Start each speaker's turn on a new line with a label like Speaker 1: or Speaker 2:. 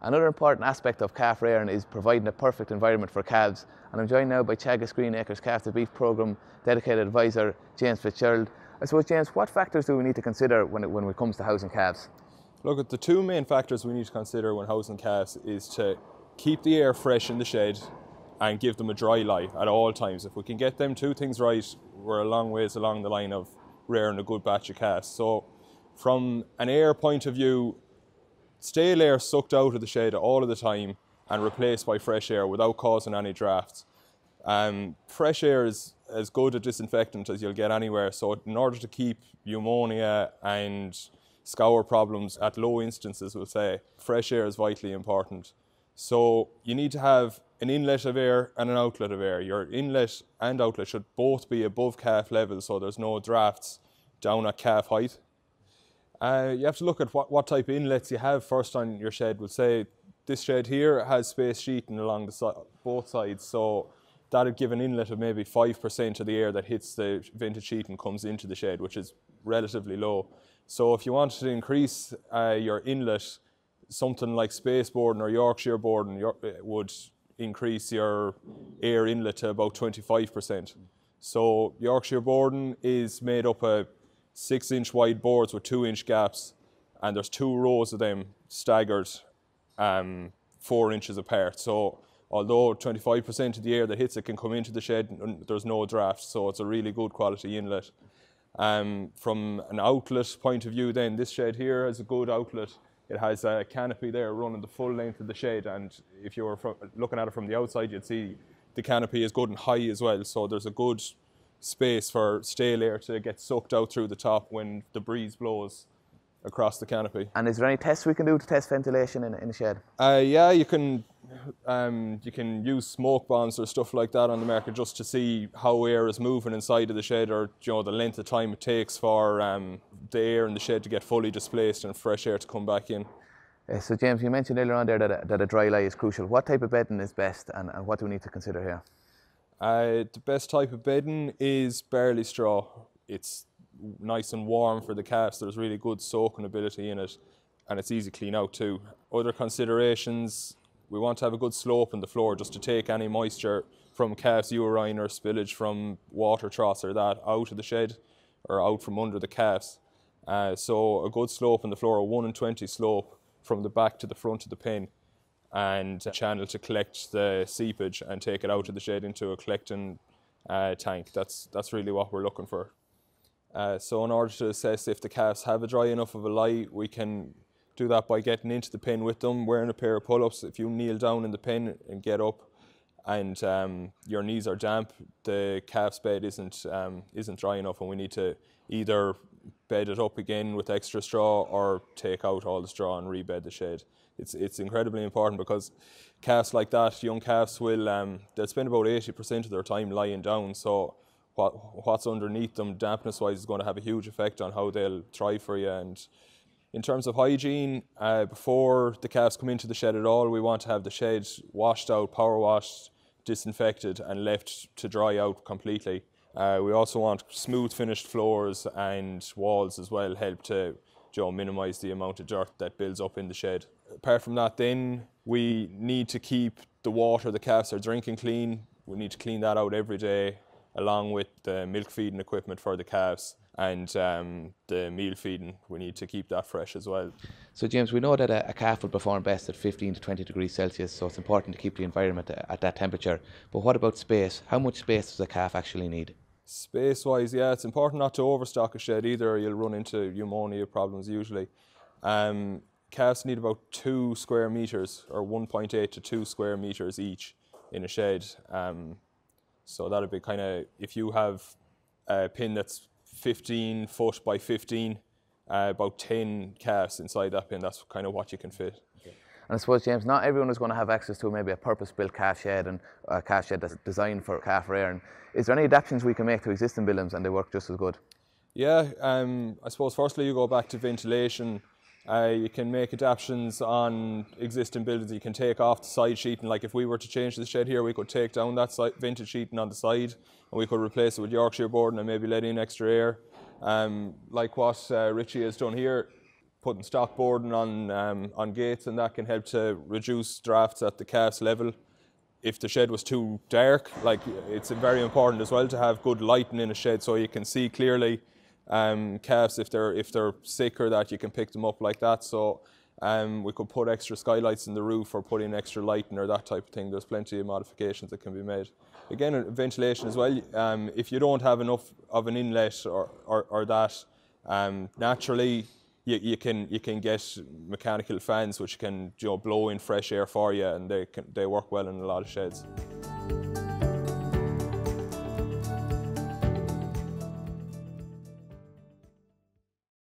Speaker 1: Another important aspect of calf rearing is providing a perfect environment for calves, and I'm joined now by Teagasc Greenacres Calf to Beef Programme dedicated advisor James Fitzgerald. I suppose, James, what factors do we need to consider when it comes to housing calves?
Speaker 2: Look, at the two main factors we need to consider when housing calves is to keep the air fresh in the shed and give them a dry lie at all times. If we can get them two things right, we're a long ways along the line of rearing a good batch of calves. So from an air point of view, stale air sucked out of the shed all of the time and replaced by fresh air without causing any drafts. Fresh air is as good a disinfectant as you'll get anywhere, so in order to keep pneumonia and scour problems at low instances, we'll say, fresh air is vitally important. So you need to have an inlet of air and an outlet of air. Your inlet and outlet should both be above calf level, so there's no drafts down at calf height. You have to look at what type of inlets you have first on your shed. We'll say this shed here has space sheeting along both sides, so that'd give an inlet of maybe 5% of the air that hits the vintage sheeting comes into the shed, which is relatively low. So if you wanted to increase your inlet, something like space boarding or Yorkshire boarding would increase your air inlet to about 25%. So Yorkshire boarding is made up of 6-inch wide boards with 2-inch gaps, and there's 2 rows of them staggered 4 inches apart. So although 25% of the air that hits it can come into the shed, there's no draft, so it's a really good quality inlet. From an outlet point of view then, this shed here has a good outlet. It has a canopy there running the full length of the shed, and if you were looking at it from the outside, you'd see the canopy is good and high as well, so there's a good space for stale air to get sucked out through the top when the breeze blows across the canopy.
Speaker 1: And is there any tests we can do to test ventilation in the shed?
Speaker 2: Yeah, you can use smoke bombs or stuff like that on the market just to see how air is moving inside of the shed, or the length of time it takes for the air in the shed to get fully displaced and fresh air to come back in.
Speaker 1: So James, you mentioned earlier on there that a dry lie is crucial. What type of bedding is best, and what do we need to consider here?
Speaker 2: The best type of bedding is barley straw. It's nice and warm for the calves. There's really good soaking ability in it, and it's easy to clean out too. Other considerations, we want to have a good slope in the floor just to take any moisture from calves' urine or spillage from water troughs or that out of the shed or out from under the calves. So a good slope in the floor, a 1:20 slope from the back to the front of the pen, and a channel to collect the seepage and take it out of the shed into a collecting tank. That's really what we're looking for. So in order to assess if the calves have a dry enough of a lie, we can do that by getting into the pen with them, wearing a pair of pull-ups. If you kneel down in the pen and get up and your knees are damp, the calf's bed isn't dry enough, and we need to either bed it up again with extra straw or take out all the straw and rebed the shed. It's incredibly important because calves like that, young calves, they'll spend about 80% of their time lying down, so what's underneath them dampness-wise is going to have a huge effect on how they'll thrive for you. And in terms of hygiene, before the calves come into the shed at all, we want to have the shed washed out, power washed, disinfected and left to dry out completely. We also want smooth finished floors and walls as well, help to minimise the amount of dirt that builds up in the shed. Apart from that then, we need to keep the water the calves are drinking clean. We need to clean that out every day, along with the milk feeding equipment for the calves and the meal feeding. We need to keep that fresh as well.
Speaker 1: So James, we know that a calf will perform best at 15 to 20 degrees Celsius, so it's important to keep the environment at that temperature. But what about space? How much space does a calf actually need?
Speaker 2: Space-wise, yeah, it's important not to overstock a shed either, or you'll run into pneumonia problems usually. Calves need about 2 square metres, or 1.8 to 2 square metres each in a shed. So that'd be kind of, if you have a pin that's 15 foot by 15, about 10 calves inside that pin, that's kind of what you can fit.
Speaker 1: Okay. And I suppose, James, not everyone is going to have access to maybe a purpose-built calf shed and a calf shed that's designed for calf rearing. Is there any adaptations we can make to existing buildings and they work just as good?
Speaker 2: Yeah, I suppose firstly you go back to ventilation. You can make adaptations on existing buildings. You can take off the side sheeting. Like if we were to change the shed here, we could take down that vintage sheeting on the side and we could replace it with Yorkshire boarding and maybe let in extra air. Like what Richie has done here, putting stock boarding on gates, and that can help to reduce drafts at the calf's level. If the shed was too dark, like, it's very important as well to have good lighting in a shed so you can see clearly calves if they're sick or that, you can pick them up like that. So we could put extra skylights in the roof or put in extra lighting or that type of thing. There's plenty of modifications that can be made. Again, ventilation as well. If you don't have enough of an inlet or that, naturally you can get mechanical fans which can blow in fresh air for you, and they work well in a lot of sheds.